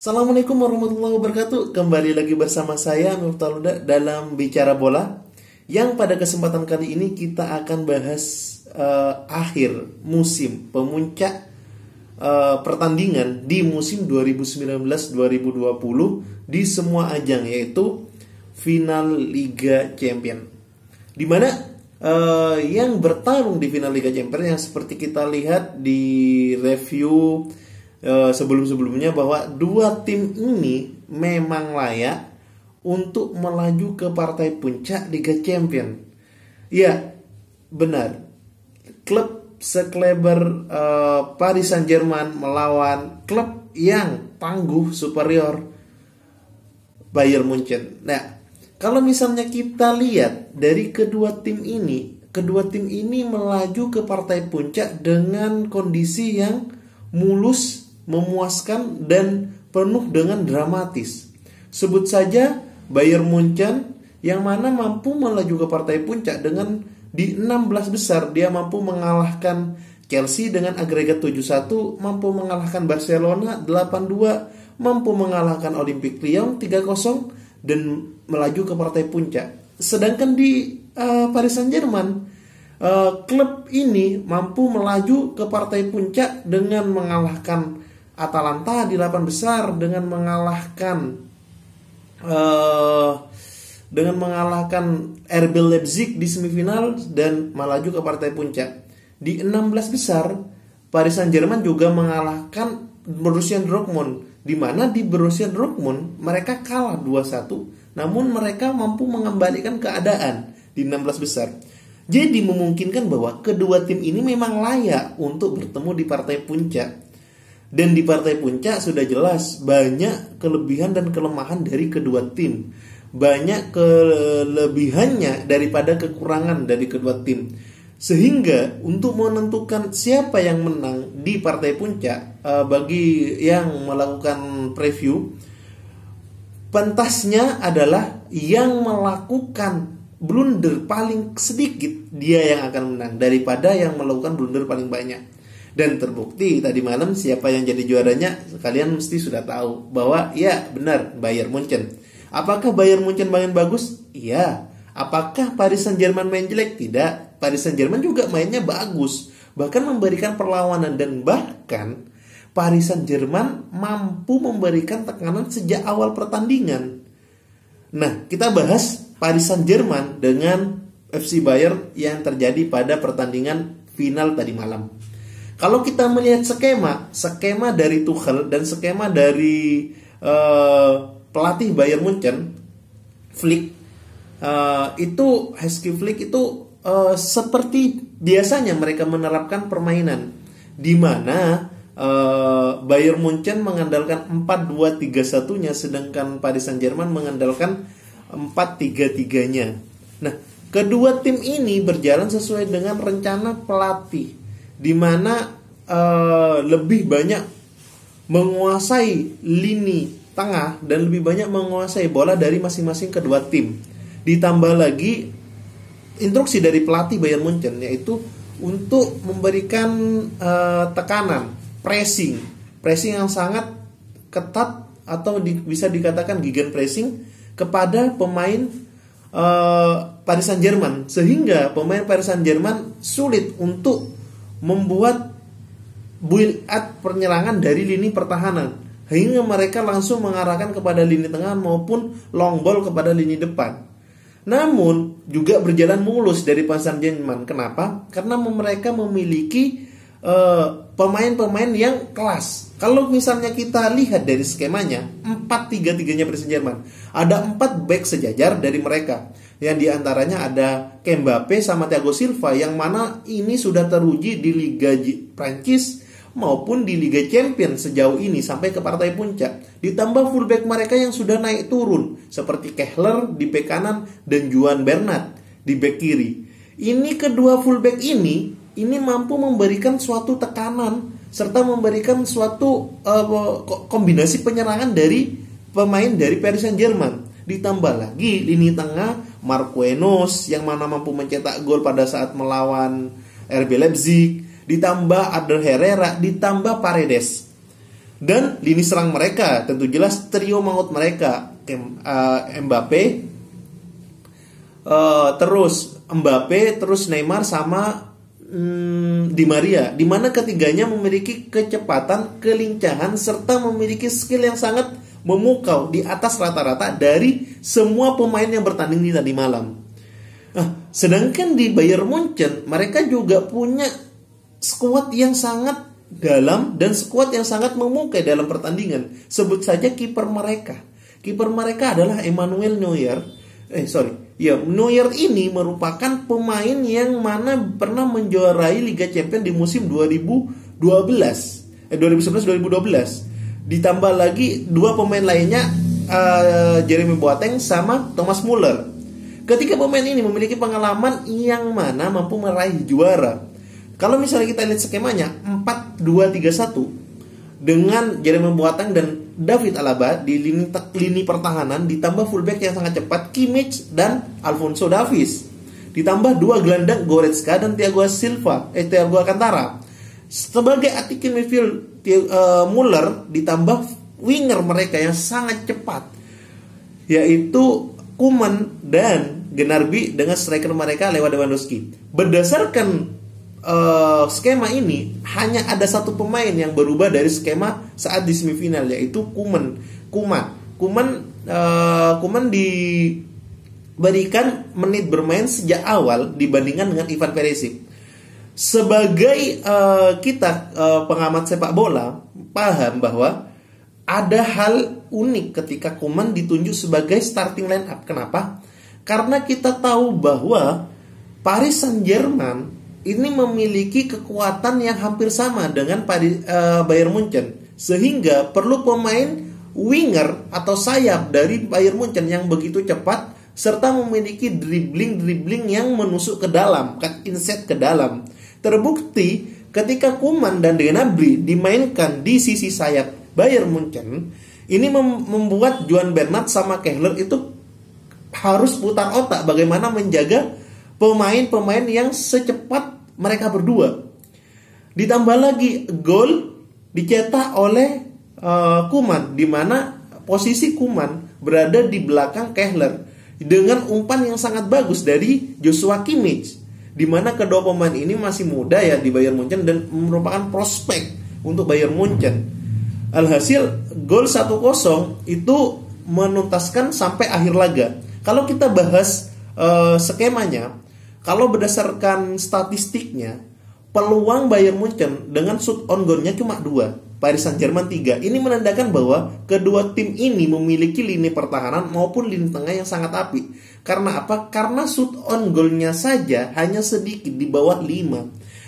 Assalamualaikum warahmatullahi wabarakatuh. Kembali lagi bersama saya Miftah Huda dalam Bicara Bola. Yang pada kesempatan kali ini kita akan bahas akhir musim pemuncak pertandingan di musim 2019-2020 di semua ajang, yaitu final Liga Champions. Di mana yang bertarung di final Liga Champions yang seperti kita lihat di review sebelum-sebelumnya, bahwa dua tim ini memang layak untuk melaju ke partai puncak Liga Champions. Ya, benar. Klub sekeleber Paris Saint-Germain melawan klub yang tangguh superior Bayern Munchen. Nah, kalau misalnya kita lihat dari kedua tim ini melaju ke partai puncak dengan kondisi yang mulus, memuaskan, dan penuh dengan dramatis. Sebut saja Bayern Munchen yang mana mampu melaju ke partai puncak dengan di 16 besar. Dia mampu mengalahkan Chelsea dengan agregat 7-1, mampu mengalahkan Barcelona 8-2, mampu mengalahkan Olympique Lyon 3-0 dan melaju ke partai puncak. Sedangkan di Paris Saint-Germain, klub ini mampu melaju ke partai puncak dengan mengalahkan Atalanta di 8 besar, dengan mengalahkan RB Leipzig di semifinal dan melaju ke partai puncak. Di 16 besar, Paris Saint-Germain juga mengalahkan Borussia Dortmund, di mana di Borussia Dortmund mereka kalah 2-1, namun mereka mampu mengembalikan keadaan di 16 besar. Jadi memungkinkan bahwa kedua tim ini memang layak untuk bertemu di partai puncak. Dan di partai puncak sudah jelas banyak kelebihan dan kelemahan dari kedua tim. Banyak kelebihannya daripada kekurangan dari kedua tim. Sehingga untuk menentukan siapa yang menang di partai puncak, bagi yang melakukan preview, pantasnya adalah yang melakukan blunder paling sedikit dia yang akan menang daripada yang melakukan blunder paling banyak. Dan terbukti tadi malam siapa yang jadi juaranya, kalian mesti sudah tahu bahwa ya benar, Bayern Munchen. Apakah Bayern Munchen main bagus? Iya. Apakah Paris Saint-Germain main jelek? Tidak. Paris Saint-Germain juga mainnya bagus, bahkan memberikan perlawanan, dan bahkan Paris Saint-Germain mampu memberikan tekanan sejak awal pertandingan. Nah, kita bahas Paris Saint-Germain dengan FC Bayern yang terjadi pada pertandingan final tadi malam. Kalau kita melihat skema dari Tuchel dan skema dari pelatih Bayern Munchen, Hansi Flick itu seperti biasanya mereka menerapkan permainan di mana Bayern Munchen mengandalkan 4-2-3-1-nya, sedangkan Paris Saint-Germain mengandalkan 4-3-3-nya. Nah, kedua tim ini berjalan sesuai dengan rencana pelatih, di mana lebih banyak menguasai lini tengah dan lebih banyak menguasai bola dari masing-masing kedua tim. Ditambah lagi instruksi dari pelatih Bayern Munchen, yaitu untuk memberikan tekanan, pressing yang sangat ketat, atau bisa dikatakan gegen pressing kepada pemain Paris Saint-Germain, sehingga pemain Paris Saint-Germain sulit untuk membuat build up penyerangan dari lini pertahanan, hingga mereka langsung mengarahkan kepada lini tengah maupun long ball kepada lini depan. Namun juga berjalan mulus dari Paris Saint-Germain. Kenapa? Karena mereka memiliki pemain-pemain yang kelas. Kalau misalnya kita lihat dari skemanya 4-3-3-nya Paris Saint-Germain, ada 4 back sejajar dari mereka, yang diantaranya ada Mbappe sama Thiago Silva, yang mana ini sudah teruji di Liga Prancis maupun di Liga Champions sejauh ini sampai ke partai puncak. Ditambah fullback mereka yang sudah naik turun, seperti Kehler di bek kanan dan Juan Bernat di bek kiri. Ini kedua fullback ini mampu memberikan suatu tekanan serta memberikan suatu kombinasi penyerangan dari pemain dari Paris Saint-Germain. Ditambah lagi lini tengah Marquinhos yang mana mampu mencetak gol pada saat melawan RB Leipzig, ditambah Ander Herrera, ditambah Paredes. Dan lini serang mereka tentu jelas trio maut mereka, Mbappe, terus Neymar sama Di Maria, di mana ketiganya memiliki kecepatan, kelincahan serta memiliki skill yang sangat memukau di atas rata-rata dari semua pemain yang bertanding di tadi malam. Sedangkan di Bayern Munchen mereka juga punya skuad yang sangat dalam dan skuad yang sangat memukai dalam pertandingan. Sebut saja kiper mereka. Kiper mereka adalah Emmanuel Neuer. Neuer ini merupakan pemain yang mana pernah menjuarai Liga Champions di musim 2011-2012. Ditambah lagi dua pemain lainnya, Jeremy Boateng sama Thomas Muller. Ketiga pemain ini memiliki pengalaman yang mana mampu meraih juara. Kalau misalnya kita lihat skemanya 4-2-3-1 dengan Jeremy Boateng dan David Alaba di lini pertahanan, ditambah fullback yang sangat cepat Kimmich dan Alphonso Davies, ditambah dua gelandang Goretzka dan Thiago Alcantara. Sebagai attacking midfield Muller, ditambah winger mereka yang sangat cepat yaitu Koeman dan Gnabry dengan striker mereka Lewandowski. Berdasarkan skema ini hanya ada satu pemain yang berubah dari skema saat di semifinal, yaitu Koeman diberikan menit bermain sejak awal dibandingkan dengan Ivan Perisic. Sebagai pengamat sepak bola paham bahwa ada hal unik ketika Koeman ditunjuk sebagai starting line up. Kenapa? Karena kita tahu bahwa Paris Saint-Germain ini memiliki kekuatan yang hampir sama dengan Bayern Munchen, sehingga perlu pemain winger atau sayap dari Bayern Munchen yang begitu cepat serta memiliki dribbling yang menusuk ke dalam, cut inside ke dalam. Terbukti ketika Koeman dan Gnabry dimainkan di sisi sayap Bayern Munchen, ini membuat Juan Bernat sama Kehler itu harus putar otak bagaimana menjaga pemain-pemain yang secepat mereka berdua. Ditambah lagi gol dicetak oleh Koeman, di mana posisi Koeman berada di belakang Kehler dengan umpan yang sangat bagus dari Joshua Kimmich, di mana kedua pemain ini masih muda ya di Bayern Munchen dan merupakan prospek untuk Bayern Munchen. Alhasil gol 1-0 itu menuntaskan sampai akhir laga. Kalau kita bahas skemanya, kalau berdasarkan statistiknya, peluang Bayern Munchen dengan shoot on goal-nya cuma 2, Paris Saint-Germain 3. Ini menandakan bahwa kedua tim ini memiliki lini pertahanan maupun lini tengah yang sangat apik. Karena apa? Karena shoot on goal-nya saja hanya sedikit di bawah 5.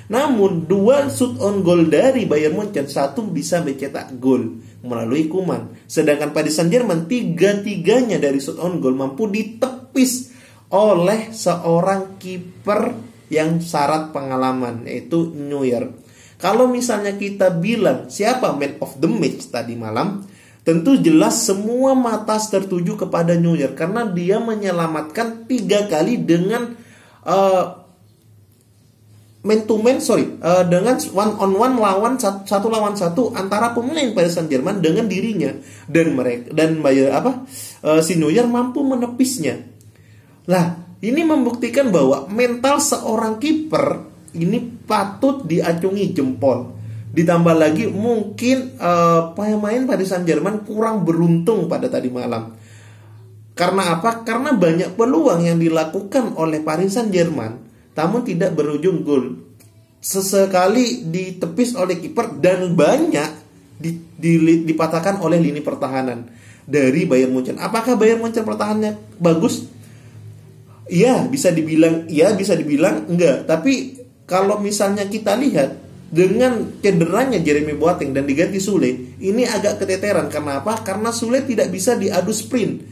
Namun 2 shoot on goal dari Bayern Munchen, 1 bisa mencetak gol melalui Koeman. Sedangkan Paris Saint-Germain 3-3-nya dari shoot on goal mampu ditepis oleh seorang kiper yang syarat pengalaman, yaitu Neuer. Kalau misalnya kita bilang siapa man of the match tadi malam, tentu jelas semua mata tertuju kepada Neuer karena dia menyelamatkan 3 kali dengan dengan one on one satu lawan satu antara pemain Paris Saint-Germain dengan dirinya, dan si Neuer mampu menepisnya. Lah, ini membuktikan bahwa mental seorang kiper ini patut diacungi jempol. Ditambah lagi mungkin pemain Paris Saint-Germain kurang beruntung pada tadi malam. Karena apa? Karena banyak peluang yang dilakukan oleh Paris Saint-Germain, namun tidak berujung gol. Sesekali ditepis oleh kiper dan banyak dipatahkan oleh lini pertahanan dari Bayern Munchen. Apakah Bayern Munchen pertahanannya bagus? Iya, bisa dibilang enggak. Tapi kalau misalnya kita lihat dengan cederanya Jeremy Boateng dan diganti Sule, ini agak keteteran. Karena apa? Karena Sule tidak bisa diadu sprint.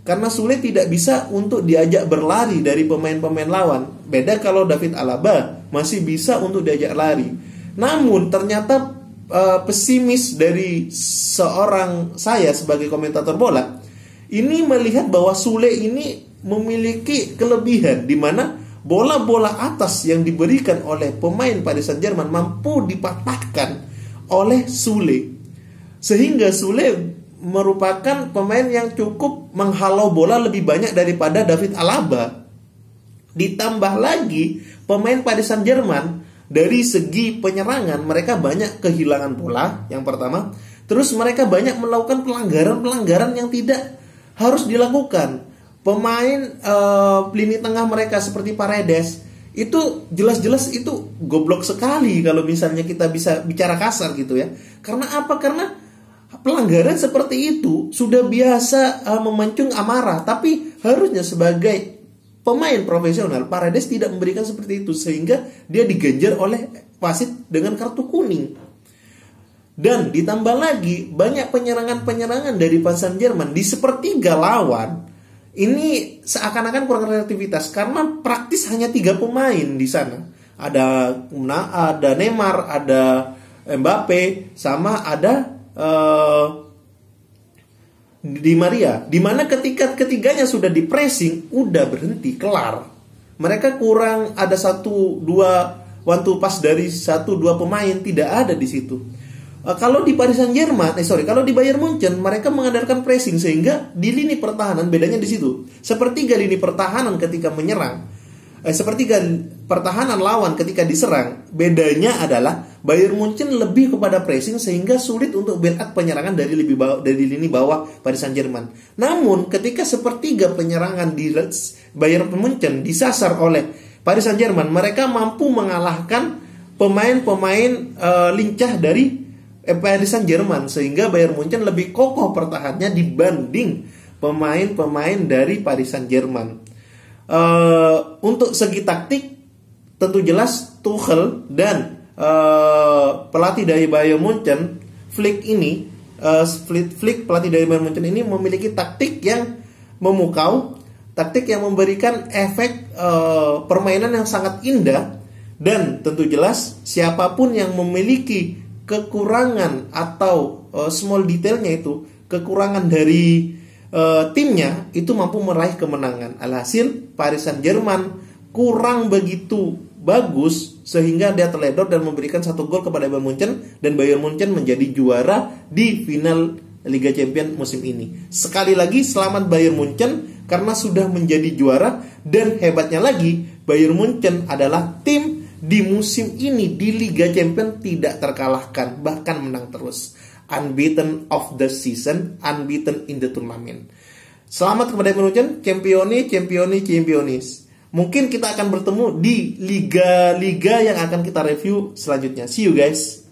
Karena Sule tidak bisa untuk diajak berlari dari pemain-pemain lawan. Beda kalau David Alaba masih bisa untuk diajak lari. Namun ternyata pesimis dari seorang saya sebagai komentator bola ini melihat bahwa Sule ini memiliki kelebihan di mana bola-bola atas yang diberikan oleh pemain Paris Saint-Germain mampu dipatahkan oleh Sule. Sehingga Sule merupakan pemain yang cukup menghalau bola lebih banyak daripada David Alaba. Ditambah lagi pemain Paris Saint-Germain dari segi penyerangan mereka banyak kehilangan bola yang pertama. Terus mereka banyak melakukan pelanggaran-pelanggaran yang tidak harus dilakukan. Pemain lini tengah mereka seperti Paredes itu jelas-jelas itu goblok sekali kalau misalnya kita bisa bicara kasar gitu ya. Karena apa? Karena pelanggaran seperti itu sudah biasa memancung amarah. Tapi harusnya sebagai pemain profesional, Paredes tidak memberikan seperti itu, sehingga dia diganjar oleh wasit dengan kartu kuning. Dan ditambah lagi banyak penyerangan-penyerangan dari Paris Saint-Germain di sepertiga lawan. Ini seakan-akan kurang kreativitas karena praktis hanya 3 pemain di sana. Ada Neymar, ada Mbappe, sama ada Di Maria, dimana ketika ketiganya sudah di pressing, udah berhenti, kelar. Mereka kurang ada 1-2 one two pass dari 1-2 pemain, tidak ada di situ. Kalau di Paris Saint-Germain, kalau di Bayern Munchen mereka mengandalkan pressing sehingga di lini pertahanan bedanya di situ. Sepertiga lini pertahanan ketika menyerang, sepertiga pertahanan lawan ketika diserang, bedanya adalah Bayern Munchen lebih kepada pressing sehingga sulit untuk build up penyerangan dari lini bawah Paris Saint-Germain. Namun ketika sepertiga penyerangan di Bayern Munchen disasar oleh Paris Saint-Germain, mereka mampu mengalahkan pemain-pemain lincah dari Paris Saint-Germain sehingga Bayern Munchen lebih kokoh pertahanannya dibanding pemain-pemain dari Paris Saint-Germain. Untuk segi taktik tentu jelas Tuchel dan pelatih dari Bayern Munchen, Flick pelatih dari Bayern Munchen ini memiliki taktik yang memukau, taktik yang memberikan efek permainan yang sangat indah. Dan tentu jelas siapapun yang memiliki kekurangan atau small detailnya itu, kekurangan dari timnya itu mampu meraih kemenangan. Alhasil Paris Saint-Germain kurang begitu bagus sehingga dia teledor dan memberikan 1 gol kepada Bayern Munchen, dan Bayern Munchen menjadi juara di final Liga Champions musim ini. Sekali lagi selamat Bayern Munchen karena sudah menjadi juara, dan hebatnya lagi Bayern Munchen adalah tim di musim ini di Liga Champions tidak terkalahkan, bahkan menang terus. Unbeaten of the season, unbeaten in the tournament. Selamat kepada Bayern Munchen, championis. Mungkin kita akan bertemu di liga-liga yang akan kita review selanjutnya. See you guys.